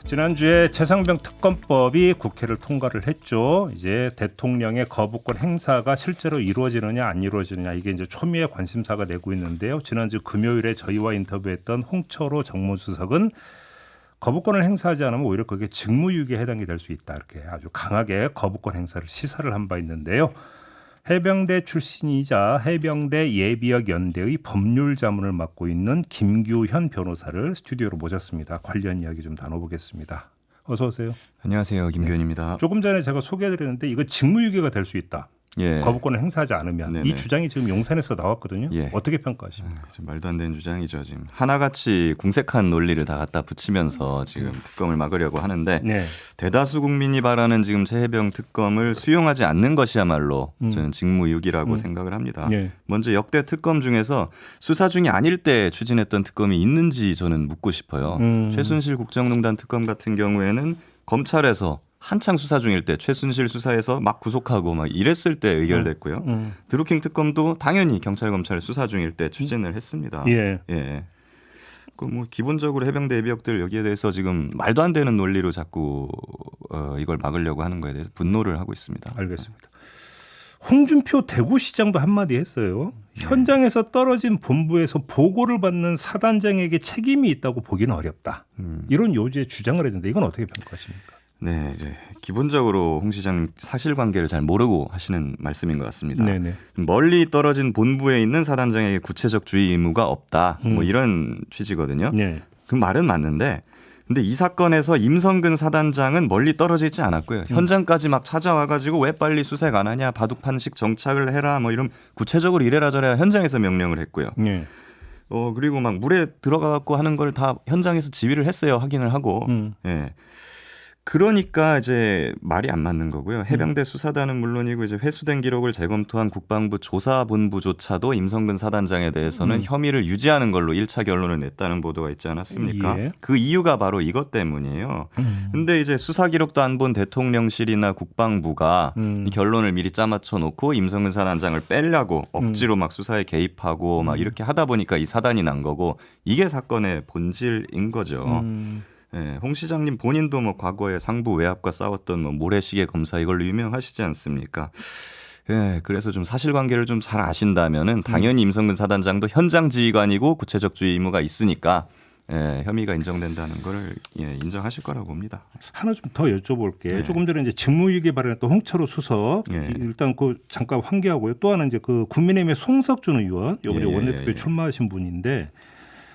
지난주에 최상병 특검법이 국회를 통과를 했죠. 이제 대통령의 거부권 행사가 실제로 이루어지느냐 안 이루어지느냐 이게 이제 초미의 관심사가 되고 있는데요. 지난주 금요일에 저희와 인터뷰했던 홍철호 정무수석은 거부권을 행사하지 않으면 오히려 그게 직무유기에 해당이 될 수 있다. 이렇게 아주 강하게 거부권 행사를 시사를 한 바 있는데요. 해병대 출신이자 해병대 예비역 연대의 법률 자문을 맡고 있는 김규현 변호사를 스튜디오로 모셨습니다. 관련 이야기 좀 나눠보겠습니다. 어서 오세요. 안녕하세요. 김규현입니다. 조금 전에 제가 소개해드렸는데 이거 직무유기가 될 수 있다. 예. 거부권을 행사하지 않으면. 네네. 이 주장이 지금 용산에서 나왔거든요. 예. 어떻게 평가하십니까? 말도 안 되는 주장이죠. 지금 하나같이 궁색한 논리를 다 갖다 붙이면서 지금 특검을 막으려고 하는데 네. 대다수 국민이 바라는 지금 최해병 특검을 수용하지 않는 것이야말로 저는 직무유기라고 생각을 합니다. 네. 먼저 역대 특검 중에서 수사 중이 아닐 때 추진했던 특검이 있는지 저는 묻고 싶어요. 최순실 국정농단 특검 같은 경우에는 검찰에서 한창 수사 중일 때 최순실 수사에서 막 구속하고 막 이랬을 때 의결됐고요. 드루킹 특검도 당연히 경찰 검찰 수사 중일 때 추진을 했습니다. 예. 예. 그 뭐 기본적으로 해병대 예비역들 여기에 대해서 지금 말도 안 되는 논리로 자꾸 이걸 막으려고 하는 거에 대해서 분노를 하고 있습니다. 알겠습니다. 홍준표 대구시장도 한마디 했어요. 현장에서 떨어진 본부에서 보고를 받는 사단장에게 책임이 있다고 보기는 어렵다. 이런 요지의 주장을 했는데 이건 어떻게 평가하십니까? 네, 이제 기본적으로 홍 시장 사실관계를 잘 모르고 하시는 말씀인 것 같습니다. 네네. 멀리 떨어진 본부에 있는 사단장에게 구체적 주의 의무가 없다. 뭐 이런 취지거든요. 네. 그 말은 맞는데, 근데 이 사건에서 임성근 사단장은 멀리 떨어져 있지 않았고요. 현장까지 막 찾아와가지고 왜 빨리 수색 안 하냐, 바둑판식 정착을 해라, 뭐 이런 구체적으로 이래라 저래라 현장에서 명령을 했고요. 네. 그리고 막 물에 들어가갖고 하는 걸 다 현장에서 지휘를 했어요. 확인을 하고. 예. 그러니까 이제 말이 안 맞는 거고요. 해병대 수사단은 물론이고 이제 회수된 기록을 재검토한 국방부 조사본부조차도 임성근 사단장에 대해서는 혐의를 유지하는 걸로 1차 결론을 냈다는 보도가 있지 않았습니까? 예. 그 이유가 바로 이것 때문이에요. 근데 이제 수사 기록도 안 본 대통령실이나 국방부가 이 결론을 미리 짜맞춰 놓고 임성근 사단장을 빼려고 억지로 막 수사에 개입하고 막 이렇게 하다 보니까 이 사단이 난 거고 이게 사건의 본질인 거죠. 예, 홍 시장님 본인도 뭐 과거에 상부 외압과 싸웠던 뭐 모래시계 검사 이걸로 유명하시지 않습니까? 예, 그래서 좀 사실관계를 좀 잘 아신다면은 당연히 임성근 사단장도 현장 지휘관이고 구체적 주의 의무가 있으니까 혐의가 인정된다는 걸 인정하실 거라고 봅니다. 하나 좀 더 여쭤볼게. 네. 조금 전에 이제 직무유기 발언했던 홍철호 수석 네. 일단 그 잠깐 환기하고요. 또 하나 이제 그 국민의힘의 송석준 의원 이번에 원내대표 출마하신 분인데.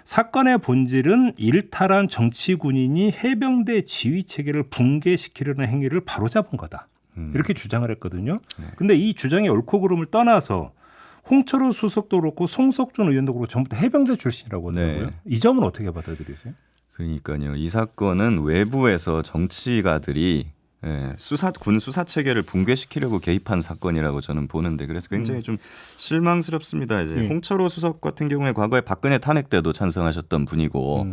사건의 본질은 일탈한 정치 군인이 해병대 지휘 체계를 붕괴시키려는 행위를 바로잡은 거다. 이렇게 주장을 했거든요. 그런데 이 주장의 옳고 그름을 떠나서 홍철호 수석도 그렇고 송석준 의원도 그렇고 전부 다 해병대 출신이라고 하더라고요. 네. 이 점은 어떻게 받아들이세요? 그러니까요. 이 사건은 외부에서 정치가들이 군 수사 체계를 붕괴시키려고 개입한 사건이라고 저는 보는데 그래서 굉장히 좀 실망스럽습니다. 이제 홍철호 수석 같은 경우에 과거에 박근혜 탄핵 때도 찬성하셨던 분이고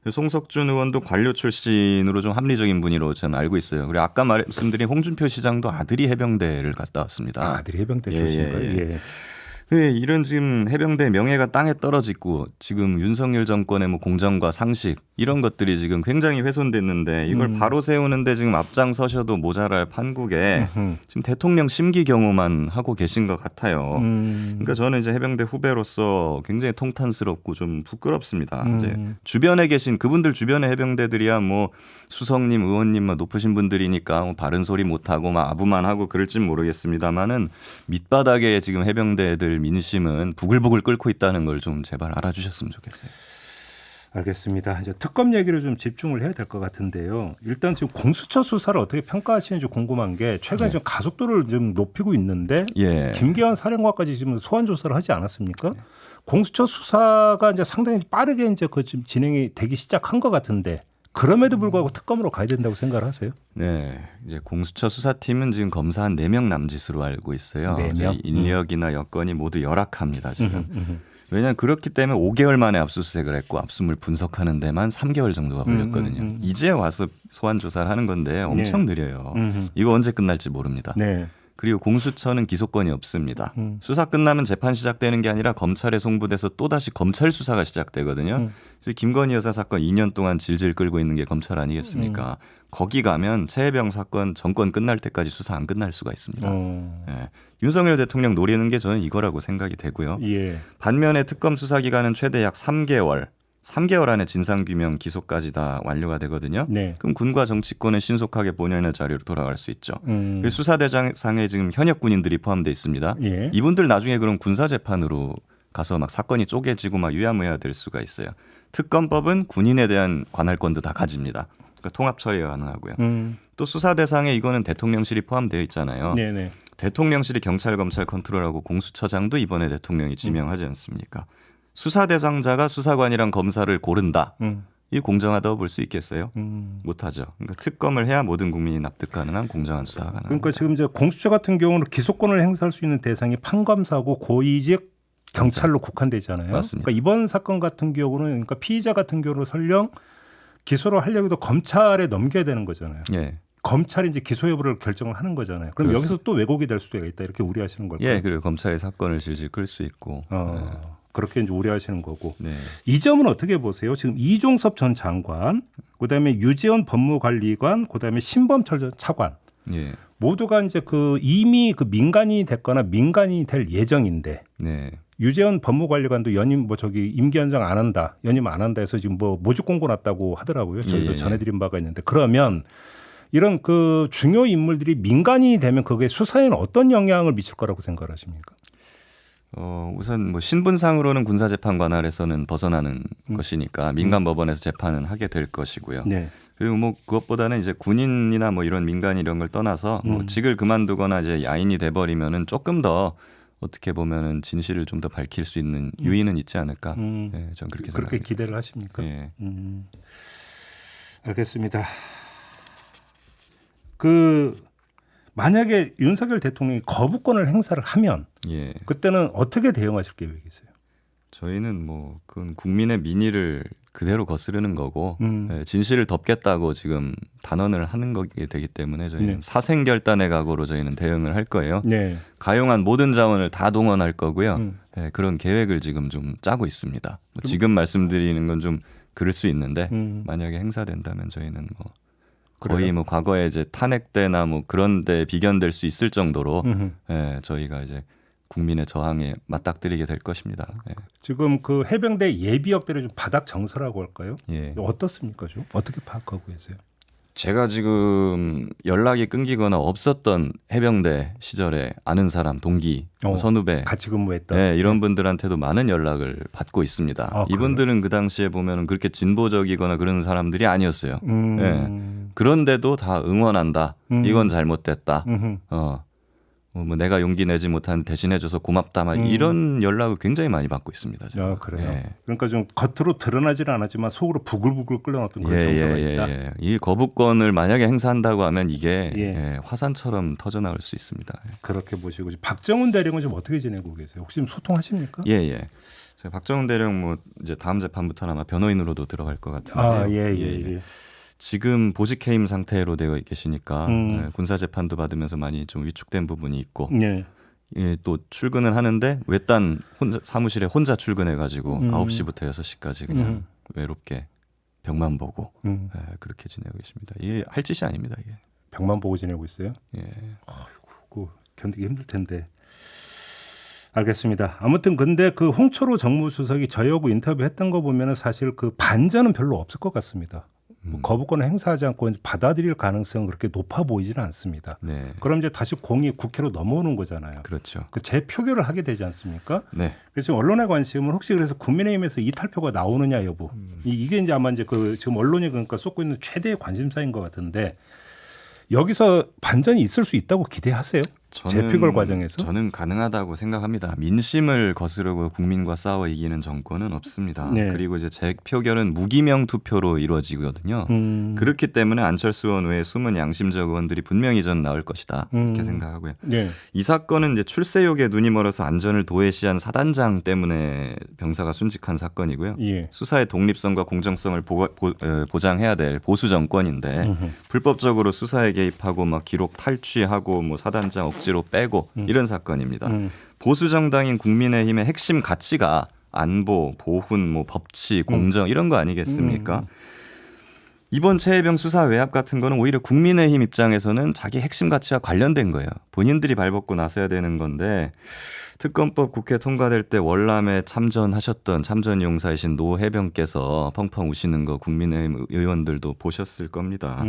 송석준 의원도 관료 출신으로 좀 합리적인 분으로 저는 알고 있어요. 그리고 아까 말씀드린 홍준표 시장도 아들이 해병대를 갔다 왔습니다. 아들이 해병대 출신인가요? 예. 네, 이런 지금 해병대 명예가 땅에 떨어지고 지금 윤석열 정권의 뭐 공정과 상식 이런 것들이 지금 굉장히 훼손됐는데 이걸 바로 세우는데 지금 앞장서셔도 모자랄 판국에 지금 대통령 심기 경호만 하고 계신 것 같아요. 그러니까 저는 이제 해병대 후배로서 굉장히 통탄스럽고 좀 부끄럽습니다. 이제 주변에 계신 그분들 주변의 해병대들이야 뭐 수석님, 의원님 뭐 높으신 분들이니까 뭐 바른 소리 못 하고 막 아부만 하고 그럴진 모르겠습니다만은 밑바닥에 지금 해병대들 민심은 부글부글 끓고 있다는 걸 좀 제발 알아주셨으면 좋겠어요. 알겠습니다. 이제 특검 얘기를 좀 집중을 해야 될 것 같은데요. 일단 지금 공수처 수사를 어떻게 평가하시는지 궁금한 게 최근에 좀 가속도를 좀 높이고 있는데 김계환 사령관까지 지금 소환 조사를 하지 않았습니까? 공수처 수사가 이제 상당히 빠르게 이제 그 지금 진행이 되기 시작한 것 같은데 그럼에도 불구하고 특검으로 가야 된다고 생각을 하세요? 네, 이제 공수처 수사팀은 지금 검사 한 4명 남짓으로 알고 있어요. 4명? 인력이나 여건이 모두 열악합니다 지금. 왜냐하면 그렇기 때문에 5개월 만에 압수수색을 했고 압수물 분석하는 데만 3개월 정도가 걸렸거든요. 이제 와서 소환 조사를 하는 건데 엄청 느려요. 이거 언제 끝날지 모릅니다. 네. 그리고 공수처는 기소권이 없습니다. 수사 끝나면 재판 시작되는 게 아니라 검찰에 송부돼서 또다시 검찰 수사가 시작되거든요. 그래서 김건희 여사 사건 2년 동안 질질 끌고 있는 게 검찰 아니겠습니까? 거기 가면 최혜병 사건 정권 끝날 때까지 수사 안 끝날 수가 있습니다. 예. 윤석열 대통령 노리는 게 저는 이거라고 생각이 되고요. 예. 반면에 특검 수사 기간은 최대 약 3개월. 3개월 안에 진상규명 기소까지 다 완료가 되거든요. 네. 그럼 군과 정치권은 신속하게 본연의 자리로 돌아갈 수 있죠. 음. 수사대상에 지금 현역 군인들이 포함되어 있습니다. 예. 이분들 나중에 그럼 군사재판으로 가서 막 사건이 쪼개지고 막 유야무야 될 수가 있어요. 특검법은 군인에 대한 관할권도 다 가집니다. 그러니까 통합 처리가 가능하고요. 또 수사 대상에 이거는 대통령실이 포함되어 있잖아요. 네네. 대통령실이 경찰 검찰 컨트롤하고 공수처장도 이번에 대통령이 지명하지 않습니까? 수사 대상자가 수사관이랑 검사를 고른다. 이 공정하다고 볼 수 있겠어요? 못하죠. 그러니까 특검을 해야 모든 국민이 납득 가능한 공정한 수사가 가능합니다. 그러니까 지금 이제 공수처 같은 경우는 기소권을 행사할 수 있는 대상이 판검사고 고위직 경찰로 국한되잖아요. 맞습니다. 그러니까 이번 사건 같은 경우는 그러니까 피의자 같은 경우는 설령 기소를 하려고 해도 검찰에 넘겨야 되는 거잖아요. 예. 검찰이 이제 기소 여부를 결정을 하는 거잖아요. 그럼 그렇습니다. 여기서 또 왜곡이 될 수도 있다 이렇게 우려하시는 걸까요? 예, 그리고 검찰이 사건을 질질 끌 수 있고. 그렇게 이제 우려하시는 거고. 네. 이 점은 어떻게 보세요? 지금 이종섭 전 장관, 그다음에 유재원 법무관리관, 그다음에 신범철 전 차관 예. 모두가 이제 이미 민간이 됐거나 민간이 될 예정인데 네. 유재원 법무관리관도 연임 임기 연장 안 한다, 연임 안 한다 해서 지금 모집 공고 났다고 하더라고요. 저희도 예. 전해드린 바가 있는데 그러면 이런 중요 인물들이 민간이 되면 그게 수사에는 어떤 영향을 미칠 거라고 생각하십니까? 우선 신분상으로는 군사재판관 아래서는 벗어나는 것이니까 민간 법원에서 재판은 하게 될 것이고요. 네. 그리고 그것보다는 이제 군인이나 이런 민간 이런 걸 떠나서 직을 그만두거나 이제 야인이 돼버리면은 조금 더 어떻게 보면은 진실을 좀 더 밝힐 수 있는 유인은 있지 않을까. 예, 전 그렇게 생각합니다. 그렇게 기대를 하십니까? 예. 알겠습니다. 만약에 윤석열 대통령이 거부권을 행사를 하면 예. 그때는 어떻게 대응하실 계획이세요? 저희는 그건 국민의 민의를 그대로 거스르는 거고 예, 진실을 덮겠다고 지금 단언을 하는 거게 되기 때문에 저희는 네. 사생결단의 각오로 저희는 대응을 할 거예요. 네. 가용한 모든 자원을 다 동원할 거고요. 예, 그런 계획을 지금 좀 짜고 있습니다. 지금 말씀드리는 건 좀 그럴 수 있는데 만약에 행사된다면 저희는 거의 과거에 이제 탄핵 때나 그런 데 비견될 수 있을 정도로 예, 저희가 이제 국민의 저항에 맞닥뜨리게 될 것입니다. 예. 지금 해병대 예비역들의 좀 바닥 정서라고 할까요? 예. 어떻습니까? 좀 어떻게 파악하고 계세요? 제가 지금 연락이 끊기거나 없었던 해병대 시절에 아는 사람, 동기, 선후배 같이 근무했던 네, 이런 분들한테도 많은 연락을 받고 있습니다. 이분들은 그 당시에 보면 그렇게 진보적이거나 그런 사람들이 아니었어요. 네. 그런데도 다 응원한다. 이건 잘못됐다. 내가 용기 내지 못한 대신해줘서 고맙다. 이런 연락을 굉장히 많이 받고 있습니다. 제가. 그래요. 예. 그러니까 좀 겉으로 드러나지는 않았지만 속으로 부글부글 끓여놨던 그런 정서가 있다. 예. 이 거부권을 만약에 행사한다고 하면 이게 화산처럼 터져나올 수 있습니다. 그렇게 보시고 박정훈 대령은 좀 어떻게 지내고 계세요? 혹시 좀 소통하십니까? 예. 박정훈 대령 이제 다음 재판부터는 아마 변호인으로도 들어갈 것 같은데요. 예. 지금 보직 해임 상태로 되어 계시니까 군사 재판도 받으면서 많이 좀 위축된 부분이 있고 또 출근을 하는데 외딴 사무실에 혼자 출근해 가지고 9시부터 6시까지 그냥 외롭게 벽만 보고 그렇게 지내고 계십니다. 이게 할 짓이 아닙니다. 이게 벽만 보고 지내고 있어요? 예. 아이고, 견디기 힘들 텐데. 알겠습니다. 아무튼 근데 홍철호 정무수석이 저희하고 인터뷰했던 거 보면은 사실 반전은 별로 없을 것 같습니다. 거부권을 행사하지 않고 받아들일 가능성은 그렇게 높아 보이지는 않습니다. 네. 그럼 이제 다시 공이 국회로 넘어오는 거잖아요. 그렇죠. 재표결을 하게 되지 않습니까? 네. 그래서 지금 언론의 관심은 혹시 그래서 국민의힘에서 이탈표가 나오느냐 여부. 이게 이제 아마 지금 언론이 그러니까 쏟고 있는 최대의 관심사인 것 같은데 여기서 반전이 있을 수 있다고 기대하세요? 재표결 과정에서? 저는 가능하다고 생각합니다. 민심을 거스르고 국민과 싸워 이기는 정권은 없습니다. 네. 그리고 이제 재표결은 무기명 투표로 이루어지거든요. 그렇기 때문에 안철수 의원 외에 숨은 양심적 의원들이 분명히 전 나올 것이다. 이렇게 생각하고요. 네. 이 사건은 이제 출세욕에 눈이 멀어서 안전을 도외시한 사단장 때문에 병사가 순직한 사건이고요. 예. 수사의 독립성과 공정성을 보장해야 될 보수 정권인데 불법적으로 수사에 개입하고 기록 탈취하고 사단장 억지로 빼고 이런 사건입니다. 보수 정당인 국민의힘의 핵심 가치가 안보, 보훈, 뭐 법치, 공정 이런 거 아니겠습니까? 이번 최혜병 수사 외압 같은 거는 오히려 국민의힘 입장에서는 자기 핵심 가치와 관련된 거예요. 본인들이 발벗고 나서야 되는 건데 특검법 국회 통과될 때 월남에 참전하셨던 참전용사이신 노 해병께서 펑펑 우시는 거 국민의힘 의원들도 보셨을 겁니다.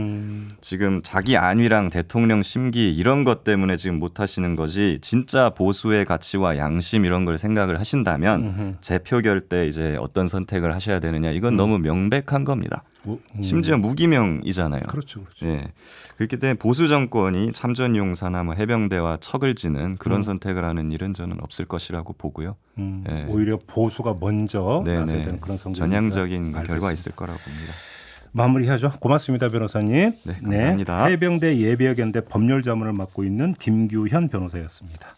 지금 자기 안위랑 대통령 심기 이런 것 때문에 지금 못 하시는 거지 진짜 보수의 가치와 양심 이런 걸 생각을 하신다면 재표결 때 이제 어떤 선택을 하셔야 되느냐 이건 너무 명백한 겁니다. 심지어 무기명이잖아요. 그렇죠. 그렇죠. 예. 그렇기 때문에 보수 정권이 참전용사나 뭐 해병대와 척을 지는 그런 선택을 하는 일은 저는 없을 것이라고 보고요. 예. 오히려 보수가 먼저 나서야 되는 그런 성격이 전향적인 결과 있을 거라고 봅니다. 마무리하죠. 고맙습니다, 변호사님. 네, 감사합니다. 해병대 예비역연대 법률자문을 맡고 있는 김규현 변호사였습니다.